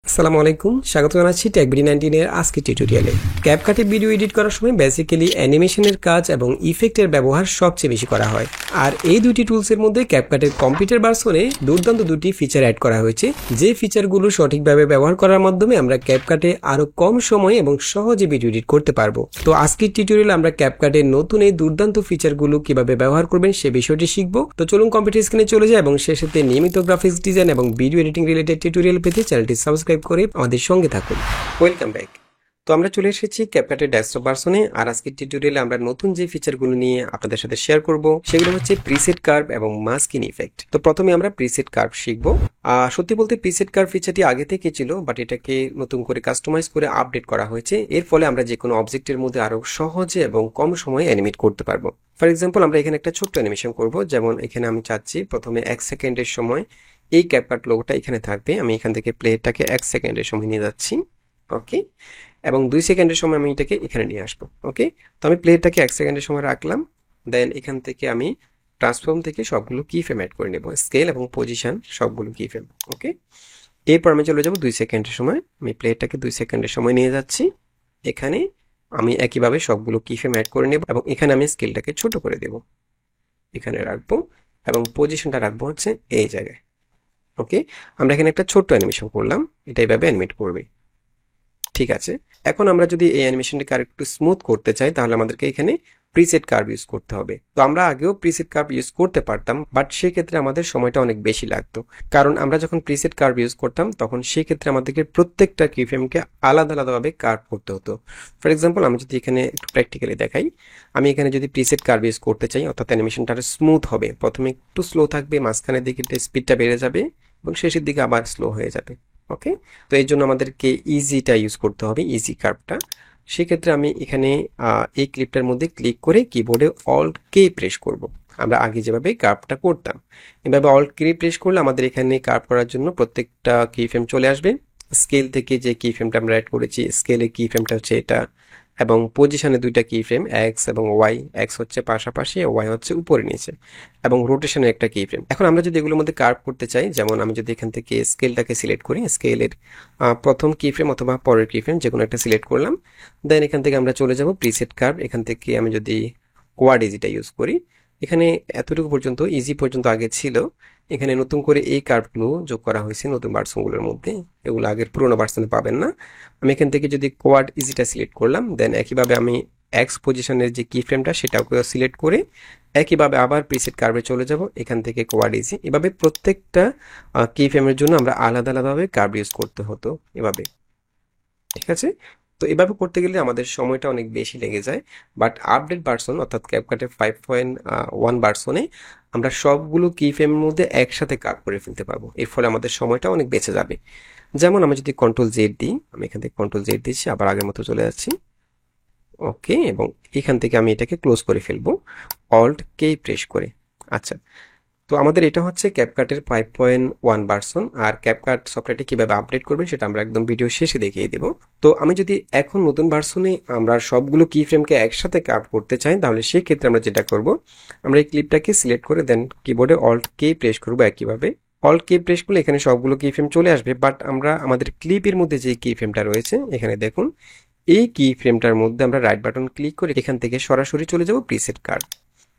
আসসালামু আলাইকুম, স্বাগত জানাচ্ছি টেকবিডি 19 এর আজকের টিউটোরিয়ালে। ক্যাপকাটে ভিডিও এডিট করার সময় বেসিক্যালি অ্যানিমেশনের কাজ এবং ইফেক্টের ব্যবহার সবচেয়ে বেশি করা হয়। আর এই দুটি টুলসের মধ্যে ক্যাপকাটের কম্পিউটার ভার্সনে দুর্দান্ত দুটি ফিচার অ্যাড করা হয়েছে, যে ফিচারগুলো সঠিকভাবে ব্যবহার করার মাধ্যমে আমরা ক্যাপকাটে আরো কম সময়ে এবং সহজে ভিডিও এডিট করতে পারবো। তো আজকের টিউটোরিয়ালে আমরা ক্যাপকাটের নতুন এই দুর্দান্ত ফিচারগুলো কিভাবে ব্যবহার করবেন সে বিষয়টি শিখবো। তো চলুন কম্পিউটার স্ক্রিনে চলে যায় এবং সে সাথে নিয়মিত গ্রাফিক্স ডিজাইন এবং ভিডিও এডিটিং রিলেটেড টিউটোরিয়াল পেতে চ্যানেলটি সাবস্ক্রাইব করে আমাদের সঙ্গে থাকুন। Welcome back. তো আমরা চলে এসেছি ক্যাপকাটের ডেস্কটপ ভার্সনে। আর আজকের টিউটোরিয়ালে আমরা নতুন যে ফিচারগুলো নিয়ে আপনাদের সাথে শেয়ার করব সেগুলো হচ্ছে প্রিসেট কার্ভ এবং মাস্কিং ইফেক্ট। তো প্রথমে আমরা প্রিসেট কার্ভ শিখবো। সত্যি বলতে প্রিসেট কার্ভ ফিচারটি আগে থেকে ছিল, বাট এটাকে নতুন করে কাস্টমাইজ করে আপডেট করা হয়েছে। এর ফলে আমরা যে কোনো অবজেক্টের মধ্যে আরো সহজে এবং কম সময়ে অ্যানিমেট করতে পারবো। ফর এক্সাম্পল, আমরা এখানে একটা ছোট্ট অ্যানিমেশন করব। যেমন এখানে আমি চাচ্ছি প্রথমে 1 সেকেন্ডের সময় এই ক্যাপকাট লোগোটা এখানে থাকবে। আমি এখান থেকে প্লেটাকে 1 সেকেন্ডের সময় নিয়ে যাচ্ছি, ওকে, এবং 2 সেকেন্ডের সময় আমি এটাকে এখানে নিয়ে আসবো, ওকে। তো আমি প্লেটাকে 1 সেকেন্ডের সময় রাখলাম। দেন এখান থেকে আমি ট্রান্সফর্ম থেকে সবগুলো কি ফ্রেম অ্যাড করে নেব, স্কেল এবং পজিশন সবগুলো কি ফ্রেম, ওকে। এরপর আমি চলে যাব 2 সেকেন্ডের সময়। আমি প্লেটাকে 2 সেকেন্ডের সময় নিয়ে যাচ্ছি, এখানে আমি একইভাবে সবগুলো কি ফ্রেম অ্যাড করে নেব এবং এখানে আমি স্কেলটাকে ছোট করে দেব, এখানে রাখবো এবং পজিশনটা রাখবো হচ্ছে এই জায়গায়, ওকে। আমরা এখানে একটা ছোট্ট অ্যানিমেশন করলাম, এটা এইভাবে অ্যানিমেট করবে, ঠিক আছে। এখন আমরা যদি এই অ্যানিমেশনটাকে আরেকটু স্মুথ করতে চাই তাহলে আমাদেরকে এখানে প্রিসেট কার্ভ ইউজ করতে হবে। তো আমরা আগেও প্রিসেট কার্ভ ইউজ করতে পারতাম, বাট সেক্ষেত্রে আমাদের সময়টা অনেক বেশি লাগতো, কারণ আমরা যখন প্রিসেট কার্ভ ইউজ করতাম তখন সেক্ষেত্রে আমাদেরকে প্রত্যেকটা কিফ্রেমকে আলাদা আলাদাভাবে কার্ভ করতে হতো। ফর এক্সাম্পল, আমি যদি এখানে একটু প্র্যাকটিক্যালি দেখাই, আমি এখানে যদি প্রিসেট কার্ভ ইউজ করতে চাই, অর্থাৎ অ্যানিমেশনটা আরো স্মুথ হবে, প্রথমে একটু স্লো থাকবে, মাঝখানের দিকে স্পিডটা বেড়ে যাবে এবং শেষের দিকে আবার স্লো হয়ে যাবে, ওকে। তো এই জন্য আমাদেরকে ইজিটা ইউজ করতে হবে, ইজি কার্ভটা। সেক্ষেত্রে আমি এখানে এই ক্লিপটার মধ্যে ক্লিক করে কিবোর্ডে অল্ট কে প্রেস করব। আমরা আগে যেভাবে কার্ভটা করতাম এভাবে অল্ট কে প্রেস করলে আমাদের এখানে কার্ভ করার জন্য প্রত্যেকটা কি ফ্রেম চলে আসবে। স্কেল থেকে যে কি ফ্রেমটা আমরা অ্যাড করেছি, স্কেলের কি ফ্রেমটা হচ্ছে এটা, এবং পজিশনে দুইটা কি ফ্রেম এক্স এবং ওয়াই, এক্স হচ্ছে পাশাপাশি, ওয়াই হচ্ছে উপরে নিচে, এবং রোটেশনের একটা কি ফ্রেম। এখন আমরা যদি এগুলোর মধ্যে কার্ভ করতে চাই, যেমন আমি যদি এখান থেকে স্কেলটাকে সিলেক্ট করি, স্কেলের প্রথম কি ফ্রেম অথবা পরের কি ফ্রেম যে কোনো একটা সিলেক্ট করলাম। দেন এখান থেকে আমরা চলে যাব প্রিসেট কার্ভ। এখান থেকে আমি যদি কোয়াড ইজিটা ইউজ করি, এখানে এতটুকু পর্যন্ত ইজি পর্যন্ত আগে ছিল, এখানে নতুন করে এই কার্ভগুলো যোগ করা হয়েছে নতুন ভার্সনগুলোর মধ্যে, এগুলো আগের পুরোনো ভার্সনে পাবেন না। আমি এখান থেকে যদি কোয়াড ইজিটা সিলেক্ট করলাম, দেন একইভাবে আমি এক্স পজিশনের যে কি ফ্রেমটা সেটাকে সিলেক্ট করে একইভাবে আবার প্রিসেট কার্ভে চলে যাব, এখান থেকে কোয়াড ইজি। এভাবে প্রত্যেকটা কি ফ্রেমের জন্য আমরা আলাদা আলাদাভাবে কার্ভ ইউজ করতে হতো এভাবে, ঠিক আছে। তো এভাবে করতে গেলে আমাদের সময়টা অনেক বেশি লেগে যায়, বাট আপডেট ভার্সন অর্থাৎ ক্যাপকাটে 5.1 ভার্সনে আমরা সবগুলো কি ফ্রেমের মধ্যে একসাথে কার্ভ করে ফেলতে পারবো। এর ফলে আমাদের সময়টা অনেক বেঁচে যাবে। যেমন আমি যদি কন্ট্রোল জেড দিই, আমি এখান থেকে কন্ট্রোল জেড দিচ্ছি, আবার আগের মতো চলে যাচ্ছি, ওকে, এবং এখান থেকে আমি এটাকে ক্লোজ করে ফেলবো অল্ট কে প্রেস করে। আচ্ছা, তো আমাদের এটা হচ্ছে ক্যাপকাটের 5.1 ভার্সন। আর ক্যাপকাট সফটওয়্যারটি কিভাবে আপডেট করবেন সেটা আমরা একদম ভিডিও শেষে দেখিয়ে দেব। তো আমি যদি এখন নতুন ভার্সনে আমরা সবগুলো কি ফ্রেমকে একসাথে কার্ভ করতে চাই, তাহলে সেই ক্ষেত্রে আমরা যেটা করব, আমরা এই ক্লিপটাকে সিলেক্ট করে দেন কিবোর্ডে অল্ট কে প্রেস করবো। একইভাবে অল্ট কে প্রেস করলে এখানে সবগুলো কি ফ্রেম চলে আসবে, বাট আমরা আমাদের ক্লিপের মধ্যে যে কি ফ্রেমটা রয়েছে এখানে দেখুন, এই কি ফ্রেমটার মধ্যে আমরা রাইট বাটন ক্লিক করে এখান থেকে সরাসরি চলে যাব প্রিসেট কার্ভ,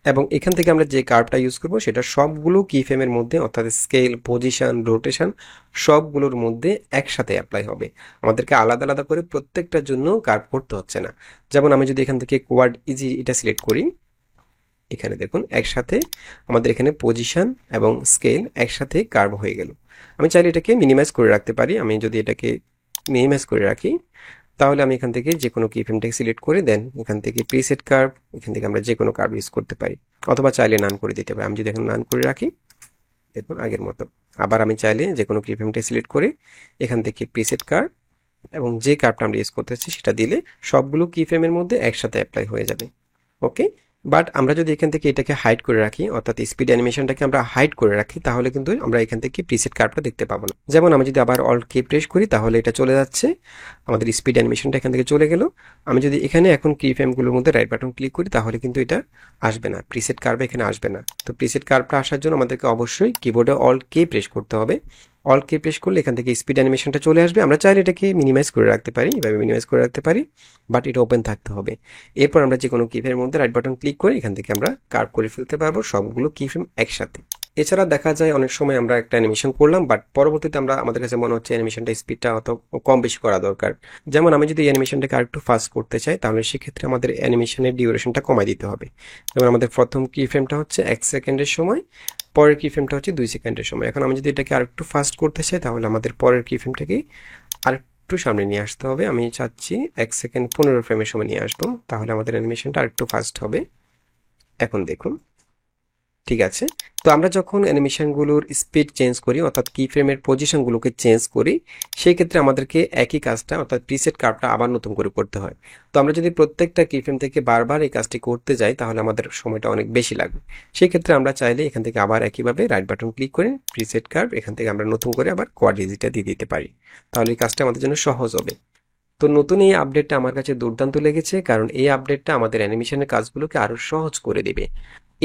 এবং এখান থেকে আমরা যে কার্ভটা ইউজ করব সেটা সবগুলো কি ফ্রেমের মধ্যে অর্থাৎ স্কেল, পজিশন, রোটেশন সবগুলোর মধ্যে একসাথে অ্যাপ্লাই হবে। আমাদেরকে আলাদা আলাদা করে প্রত্যেকটার জন্য কার্ভ করতে হচ্ছে না। যেমন আমি যদি এখান থেকে কোয়াড ইজি এটা সিলেক্ট করি, এখানে দেখুন একসাথে আমাদের এখানে পজিশন এবং স্কেল একসাথে কার্ভ হয়ে গেল। আমি চাইলে এটাকে মিনিমাইজ করে রাখতে পারি। আমি যদি এটাকে মিনিমাইজ করে রাখি তাহলে আমি এখান থেকে যে কোনো কি ফ্রেমটাকে সিলেক্ট করে দেন এখান থেকে প্রিসেট কার্ভ, এখান থেকে আমরা যে কোনো কার্ভ ইউজ করতে পারি, অথবা চাইলে নান করে দিতে পারি। আমি যদি এখন নান করে রাখি, দেখুন আগের মতো। আবার আমি চাইলে যে কোনো কি ফ্রেমটাকে সিলেক্ট করে এখান থেকে প্রিসেট কার্ভ এবং যে কার্ভটা আমরা ইউজ করতেছি সেটা দিলে সবগুলো কি ফ্রেমের মধ্যে একসাথে অ্যাপ্লাই হয়ে যাবে, ওকে। বাট আমরা যদি এখান থেকে এটাকে হাইড করে রাখি, অর্থাৎ স্পিড অ্যানিমেশনটাকে আমরা হাইড করে রাখি, তাহলে কিন্তু আমরা এখান থেকে প্রিসেট কার্ভটা দেখতে পাবো না। যেমন আমি যদি আবার অল্ট কে প্রেস করি তাহলে এটা চলে যাচ্ছে, আমাদের স্পিড অ্যানিমেশনটা এখান থেকে চলে গেল। আমি যদি এখানে এখন কি ফ্রেমগুলোর মধ্যে রাইট বাটন ক্লিক করি তাহলে কিন্তু এটা আসবে না, প্রিসেট কার্ভ এখানে আসবে না। তো প্রিসেট কার্ভটা আসার জন্য আমাদেরকে অবশ্যই কিবোর্ডে অল্ট কে প্রেস করতে হবে, অল্ট কে প্রেস করলে এখান থেকে স্পিড অ্যানিমেশনটা চলে আসবে। আমরা চাইলে এটাকে মিনিমাইজ করে রাখতে পারি, এভাবে মিনিমাইজ করে রাখতে পারি, বাট এটা ওপেন থাকতে হবে। এরপর আমরা যে কোনো কিফ্রেমের মধ্যে রাইট বাটন ক্লিক করে এখান থেকে আমরা কার্ভ করে ফেলতে পারবো সবগুলো কিফ্রেম একসাথে। এছাড়া দেখা যায় অনেক সময় আমরা একটা অ্যানিমেশন করলাম, বাট পরবর্তীতে আমাদের কাছে মনে হচ্ছে অ্যানিমেশনটা স্পিডটা অত কম বেশি করা দরকার। যেমন আমি যদি অ্যানিমেশনটাকে আরেকটু ফাস্ট করতে চাই, তাহলে সেক্ষেত্রে আমাদের অ্যানিমেশনের ডিউরেশনটা কমাই দিতে হবে। যেমন আমাদের প্রথম কিফ্রেমটা হচ্ছে 1 সেকেন্ডের সময়, পরের কিফ্রেমটা হচ্ছে 2 সেকেন্ডের সময়। এখন আমি যদি এটাকে আরেকটু ফাস্ট করতে চাই, তাহলে আমাদের পরের কিফ্রেমটাকে আরেকটু সামনে নিয়ে আসতে হবে। আমি চাচ্ছি 1 সেকেন্ড 15 ফ্রেমের সময় নিয়ে আসবো, তাহলে আমাদের অ্যানিমেশনটা আরেকটু ফাস্ট হবে। এখন দেখুন, ঠিক আছে। তো আমরা যখন অ্যানিমেশনগুলোর স্পিড চেঞ্জ করি, অর্থাৎ কি ফ্রেমের পজিশনগুলোকে চেঞ্জ করি, সেই ক্ষেত্রে আমাদেরকে একই কাজটা অর্থাৎ প্রিসেট কার্ভটা আবার নতুন করে করতে হয়। তো আমরা যদি প্রত্যেকটা কি ফ্রেম থেকে বারবার এই কাজটি করতে যাই, তাহলে আমাদের সময়টা অনেক বেশি লাগবে। সেই ক্ষেত্রে আমরা চাইলে এখান থেকে আবার একইভাবে রাইট বাটন ক্লিক করে প্রিসেট কার্ভ, এখান থেকে আমরা নতুন করে আবার কোয়াড্রেজিটা দিয়ে দিতে পারি, তাহলে এই কাজটা আমাদের জন্য সহজ হবে। তো নতুন এই আপডেটটা আমার কাছে দুর্দান্ত লেগেছে, কারণ এই আপডেটটা আমাদের অ্যানিমেশনের কাজগুলোকে আরো সহজ করে দেবে।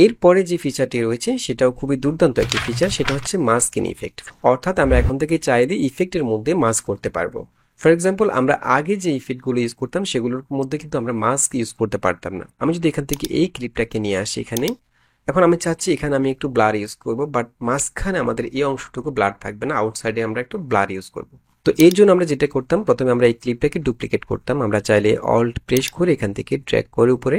এরপরে যে ফিচারটি রয়েছে সেটাও খুবই দুর্দান্ত একটি ফিচার, সেটা হচ্ছে মাস্কিং ইফেক্ট। অর্থাৎ আমরা এখন থেকে চাইলে ইফেক্টের মধ্যে মাস্ক করতে পারবো। ফর এক্সাম্পল, আমরা আগে যে ইফেক্টগুলো ইউজ করতাম সেগুলোর মধ্যে কিন্তু আমরা মাস্ক ইউজ করতে পারতাম না। আমি যদি এখান থেকে এই ক্লিপটাকে নিয়ে আসি এখানে, এখন আমি চাচ্ছি এখানে আমি একটু ব্লার ইউজ করব, বাট মাঝখানে আমাদের এই অংশটুকু ব্লার থাকবে না, আউটসাইডে আমরা একটু ব্লার ইউজ করব। তো এর জন্য আমরা যেটা করতাম, প্রথমে আমরা এই ক্লিপটাকে ডুপ্লিকেট করতাম। আমরা চাইলে অল্ট প্রেস করে এখান থেকে ড্র্যাগ করে উপরে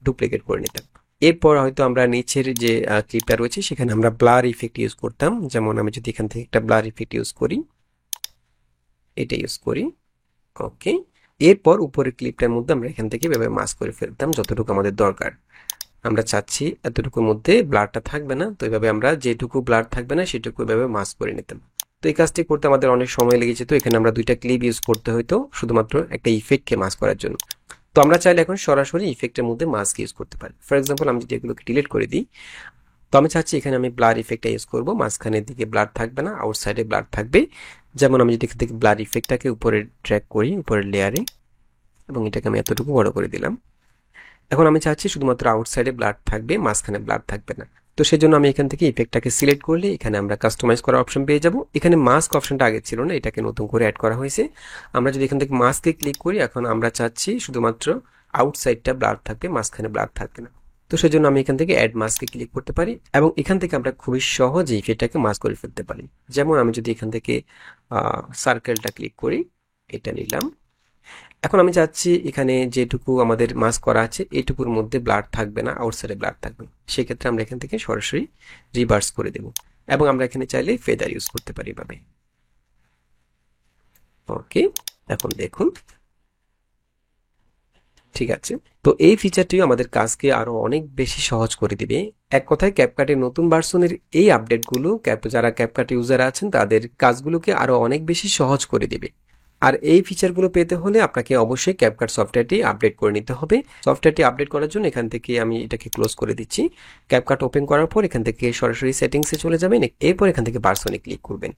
ডুপ্লিকেট করে নিতাম। এরপর হয়তো আমরা নিচের যে ক্লিপটা রয়েছে সেখানে আমরা ব্লার ইফেক্ট ইউজ করতাম। যেমন আমি যদি এখান থেকে একটা ব্লার ইফেক্ট ইউজ করি, এটা ইউজ করি, ওকে। এরপর উপরের ক্লিপটার মধ্যে আমরা এখান থেকে এভাবে মাস্ক করে ফেলতাম যতটুকু আমাদের দরকার। আমরা চাচ্ছি এতটুকুর মধ্যে ব্লারটা থাকবে না, তো এইভাবে আমরা যেটুকু ব্লার থাকবে না সেটুকু এভাবে মাস্ক করে নিতাম। তো এই কাজটি করতে আমাদের অনেক সময় লেগেছে, তো এখানে আমরা দুইটা ক্লিপ ইউজ করতে হইতো শুধুমাত্র একটা ইফেক্টকে মাস্ক করার জন্য। তো আমরা চাইলে এখন সরাসরি ইফেক্টের মধ্যে মাস্ক ইউজ করতে পারি। ফর এক্সাম্পল, আমি যদি এগুলোকে ডিলিট করে দিই, তো আমি চাচ্ছি এখানে আমি ব্লার ইফেক্টটা ইউজ করবো, মাঝখানের দিকে ব্লার থাকবে না, আউটসাইডে ব্লার থাকবে। যেমন আমি যদি এখান থেকে ব্লার ইফেক্টটাকে উপরে ড্র্যাগ করি উপরের লেয়ারে, এবং এটাকে আমি এতটুকু বড় করে দিলাম। এখন আমি চাচ্ছি শুধুমাত্র আউটসাইডে ব্লার থাকবে, মাঝখানে ব্লার থাকবে না। তো সেজন্য আমি এখান থেকে ইফেক্টটাকে সিলেক্ট করলে এখানে আমরা কাস্টমাইজ করার অপশন পেয়ে যাব। এখানে মাস্ক অপশনটা আগে ছিল না, এটাকে নতুন করে অ্যাড করা হয়েছে। আমরা যদি এখান থেকে মাস্কে ক্লিক করি, এখন আমরা চাচ্ছি শুধুমাত্র আউটসাইডটা ব্লার থাকবে, মাঝখানে ব্লার থাকবে না। তো সেজন্য আমি এখান থেকে অ্যাড মাস্কে ক্লিক করতে পারি, এবং এখান থেকে আমরা খুবই সহজেই ইফেক্টটাকে মাস্ক করে ফেলতে পারি। যেমন আমি যদি এখান থেকে সার্কেলটা ক্লিক করি, এটা নিলাম। এখন আমি চাচ্ছি এখানে যেটুকু আমাদের মাস্ক করা আছে এটুকুর মধ্যে ব্লার থাকবে না, আউটসাইডে ব্লার থাকবে। সেক্ষেত্রে আমরা এখান থেকে সরাসরি রিভার্স করে দেব, এবং আমরা এখানে চাইলে ফেদার ইউজ করতে পারি এভাবে। ওকে, এখন দেখুন, ঠিক আছে। তো এই ফিচারটিও আমাদের কাজকে আরো অনেক বেশি সহজ করে দিবে। এক কথায় ক্যাপকাটের নতুন ভার্সনের এই আপডেটগুলো যারা ক্যাপকাট ইউজার আছেন তাদের কাজগুলোকে আরো অনেক বেশি সহজ করে দিবে। আর এই ফিচারগুলো পেতে হলে আপনাকে অবশ্যই ক্যাপকাট সফটওয়্যারটি আপডেট করে নিতে হবে। সফটওয়্যারটি আপডেট করার জন্য এখান থেকে আমি এটাকে ক্লোজ করে দিচ্ছি। ক্যাপকাট ওপেন করার পর এখান থেকে সরাসরি সেটিংসে চলে যাবেন, এরপর এখান থেকে ভার্সনে ক্লিক করবেন।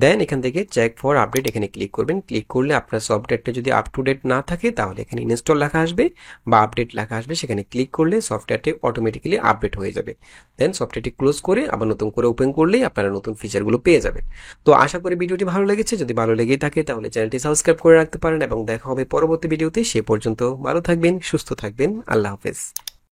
দেন এখান থেকে চেক ফর আপডেট এখানে ক্লিক করবেন। ক্লিক করলে আপনার সফটওয়্যারটা যদি আপ টু ডেট না থাকে তাহলে এখানে ইনস্টল লেখা আসবে বা আপডেট লেখা আসবে, সেখানে ক্লিক করলে সফটওয়্যারটি অটোমেটিক্যালি আপডেট হয়ে যাবে। দেন সফটওয়্যারটি ক্লোজ করে আবার নতুন করে ওপেন করলেই আপনারা নতুন ফিচারগুলো পেয়ে যাবেন। তো আশা করি ভিডিওটি ভালো লেগেছে। যদি ভালো লেগেই থাকে তাহলে চ্যানেলটি সাবস্ক্রাইব করে রাখতে পারেন, এবং দেখা হবে পরবর্তী ভিডিওতে। সে পর্যন্ত ভালো থাকবেন, সুস্থ থাকবেন, আল্লাহ হাফেজ।